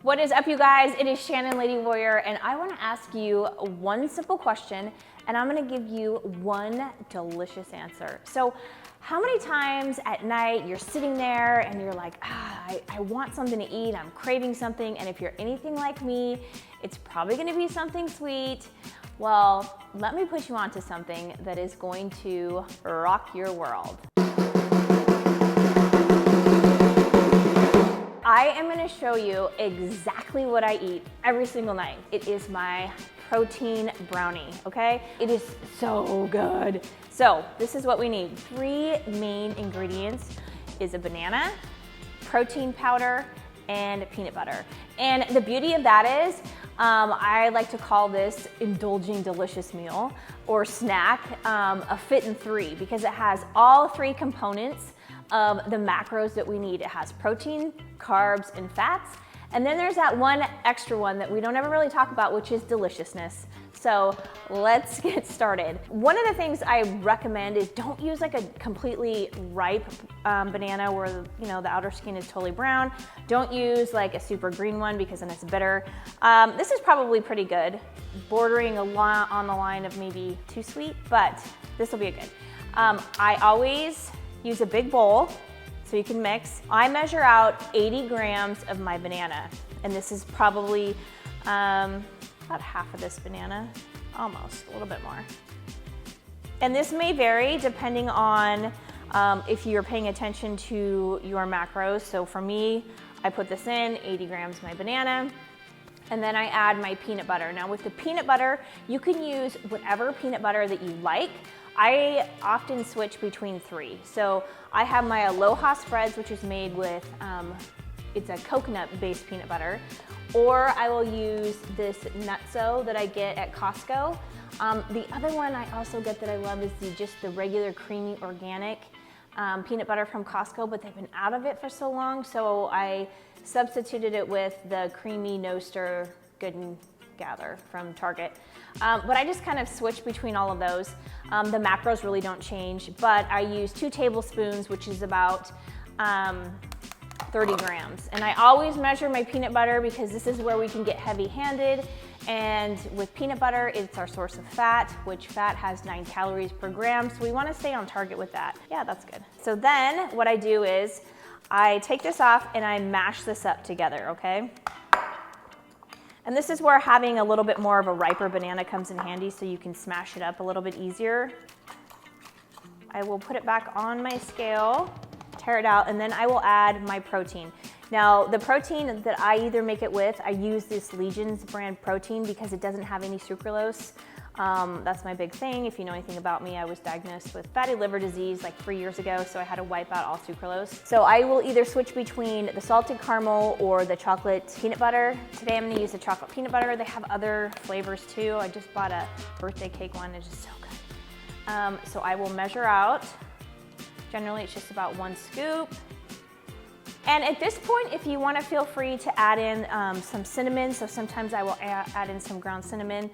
What is up, you guys? It is Shannon, Lady Warrior, and I want to ask you one simple question, and I'm going to give you one delicious answer. So, how many times at night you're sitting there and you're like, I want something to eat, I'm craving something, and if you're anything like me, it's probably going to be something sweet. Well, let me put you onto something that is going to rock your world. I am going to show you exactly what I eat every single night. It is my protein brownie, okay? It is so good. So this is what we need. 3 main ingredients is a banana, protein powder, and peanut butter. And the beauty of that is, I like to call this indulging delicious meal or snack a fit in 3 because it has all 3 components of the macros that we need. It has protein, carbs, and fats. And then there's that one extra one that we don't ever really talk about, which is deliciousness. So let's get started. One of the things I recommend is don't use like a completely ripe banana where the outer skin is totally brown. Don't use like a super green one because then it's bitter. This is probably pretty good, bordering a lot on the line of maybe too sweet, but this will be a good. I always use a big bowl so you can mix. I measure out 80 grams of my banana, and this is probably about half of this banana, almost, a little bit more. And this may vary depending on if you're paying attention to your macros. So for me, I put this in, 80 grams of my banana, and then I add my peanut butter. Now with the peanut butter, you can use whatever peanut butter that you like. I often switch between 3. So I have my Aloha spreads, which is made with, it's a coconut-based peanut butter, or I will use this Nutso that I get at Costco. The other one I also get that I love is just the regular creamy organic peanut butter from Costco, but they've been out of it for so long, so I substituted it with the creamy no-stir Good and Gather from Target. But I just kind of switch between all of those. The macros really don't change, but I use 2 tablespoons, which is about 30 grams. And I always measure my peanut butter because this is where we can get heavy-handed. And with peanut butter, it's our source of fat, which fat has 9 calories per gram. So we want to stay on target with that. Yeah, that's good. So then what I do is I take this off and I mash this up together, okay? And this is where having a little bit more of a riper banana comes in handy so you can smash it up a little bit easier. I will put it back on my scale, tear it out, and then I will add my protein. Now, the protein that I either make it with, I use this Legion's brand protein because it doesn't have any sucralose. That's my big thing. If you know anything about me, I was diagnosed with fatty liver disease like 3 years ago, so I had to wipe out all sucralose. So I will either switch between the salted caramel or the chocolate peanut butter. Today I'm gonna use the chocolate peanut butter. They have other flavors too. I just bought a birthday cake one, it's just so good. So I will measure out. Generally it's just about 1 scoop. And at this point, if you want to, feel free to add in some cinnamon. So sometimes I will add in some ground cinnamon.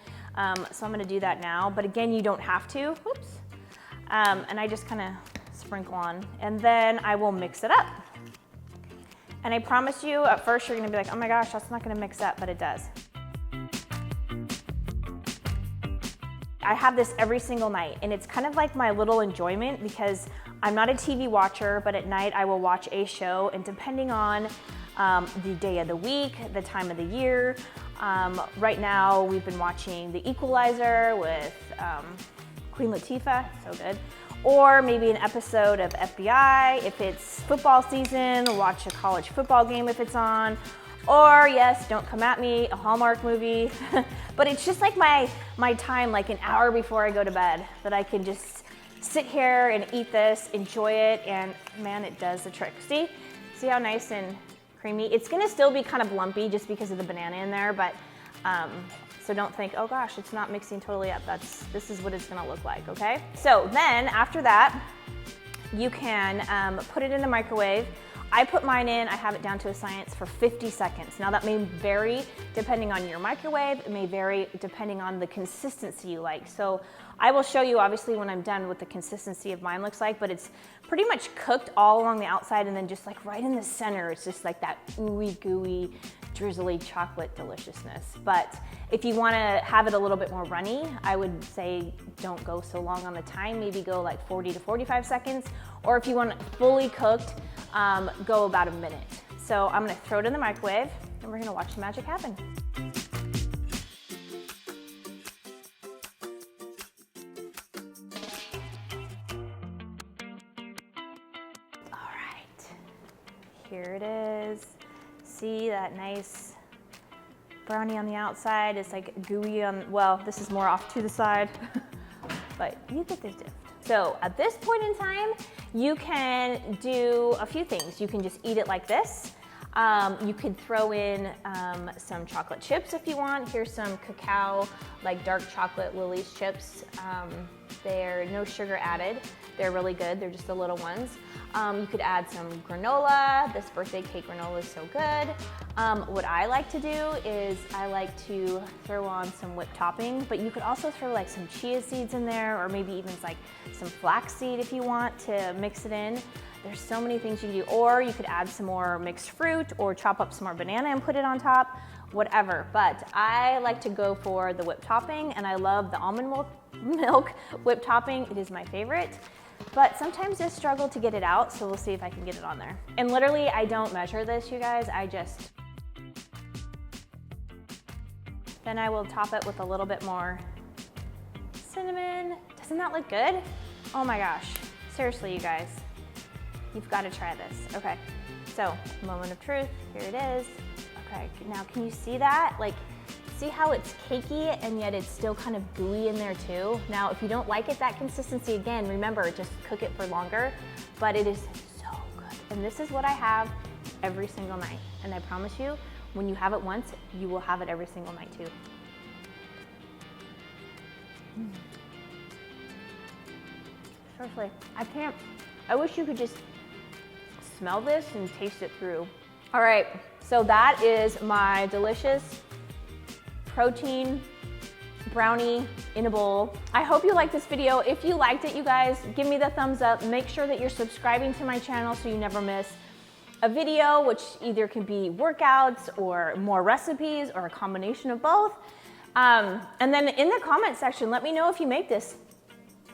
So I'm going to do that now. But again, you don't have to. Whoops. And I just kind of sprinkle on. And then I will mix it up. And I promise you, at first you're going to be like, oh my gosh, that's not going to mix up, but it does. I have this every single night, and it's kind of like my little enjoyment because I'm not a TV watcher, but at night I will watch a show, and depending on the day of the week, the time of the year, right now we've been watching The Equalizer with Queen Latifah, so good, or maybe an episode of FBI. If it's football season, watch a college football game if it's on, or yes, don't come at me, a Hallmark movie. But it's just like my time, like an hour before I go to bed, that I can just sit here and eat this, enjoy it, and man, it does the trick. See how nice and creamy? It's gonna still be kind of lumpy just because of the banana in there, but so don't think, oh gosh, it's not mixing totally up. This is what it's gonna look like, okay? So then after that, you can put it in the microwave. I put mine in, I have it down to a science for 50 seconds. Now that may vary depending on your microwave, it may vary depending on the consistency you like. So I will show you obviously when I'm done what the consistency of mine looks like, but it's pretty much cooked all along the outside, and then just like right in the center, it's just like that ooey gooey, drizzly chocolate deliciousness. But if you wanna have it a little bit more runny, I would say don't go so long on the time, maybe go like 40 to 45 seconds. Or if you want it fully cooked, go about a minute. So I'm gonna throw it in the microwave and we're gonna watch the magic happen. All right, here it is. See that nice brownie on the outside? It's like gooey on, well, this is more off to the side, but you get the drift. So at this point in time, you can do a few things. You can just eat it like this. You could throw in some chocolate chips if you want. Here's some cacao, like dark chocolate Lily's chips. They're no sugar added. They're really good. They're just the little ones. You could add some granola. This birthday cake granola is so good. What I like to do is I like to throw on some whipped topping, but you could also throw like some chia seeds in there, or maybe even like some flaxseed if you want to mix it in. There's so many things you can do, or you could add some more mixed fruit or chop up some more banana and put it on top, whatever. But I like to go for the whipped topping, and I love the almond milk whipped topping. It is my favorite. But sometimes I struggle to get it out, so we'll see if I can get it on there. And literally, I don't measure this, you guys. Then I will top it with a little bit more cinnamon. Doesn't that look good? Oh my gosh. Seriously, you guys. You've got to try this. Okay, so moment of truth, here it is. Okay, now can you see that? Like, see how it's cakey and yet it's still kind of gooey in there too? Now, if you don't like it that consistency, again, remember, just cook it for longer, but it is so good. And this is what I have every single night. And I promise you, when you have it once, you will have it every single night too. Seriously, I wish you could just smell this and taste it through. All right, so that is my delicious protein brownie in a bowl. I hope you liked this video. If you liked it, you guys, give me the thumbs up. Make sure that you're subscribing to my channel so you never miss a video, which either can be workouts or more recipes or a combination of both. And then in the comment section, let me know if you make this.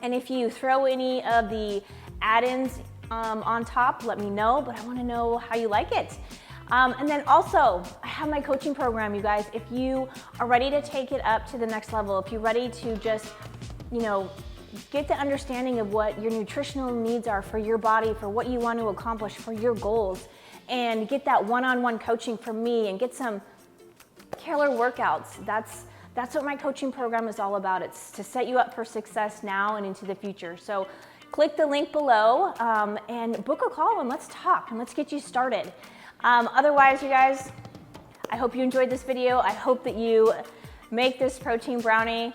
And if you throw any of the add-ins on top, let me know, but I wanna know how you like it. And then also, I have my coaching program, you guys. If you are ready to take it up to the next level, if you're ready to just, you know, get the understanding of what your nutritional needs are for your body, for what you want to accomplish, for your goals, and get that one-on-one coaching from me and get some killer workouts, that's what my coaching program is all about. It's to set you up for success now and into the future. So click the link below and book a call and let's talk and let's get you started. Otherwise, you guys, I hope you enjoyed this video. I hope that you make this protein brownie.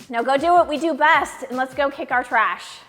Now go do what we do best and let's go kick our trash.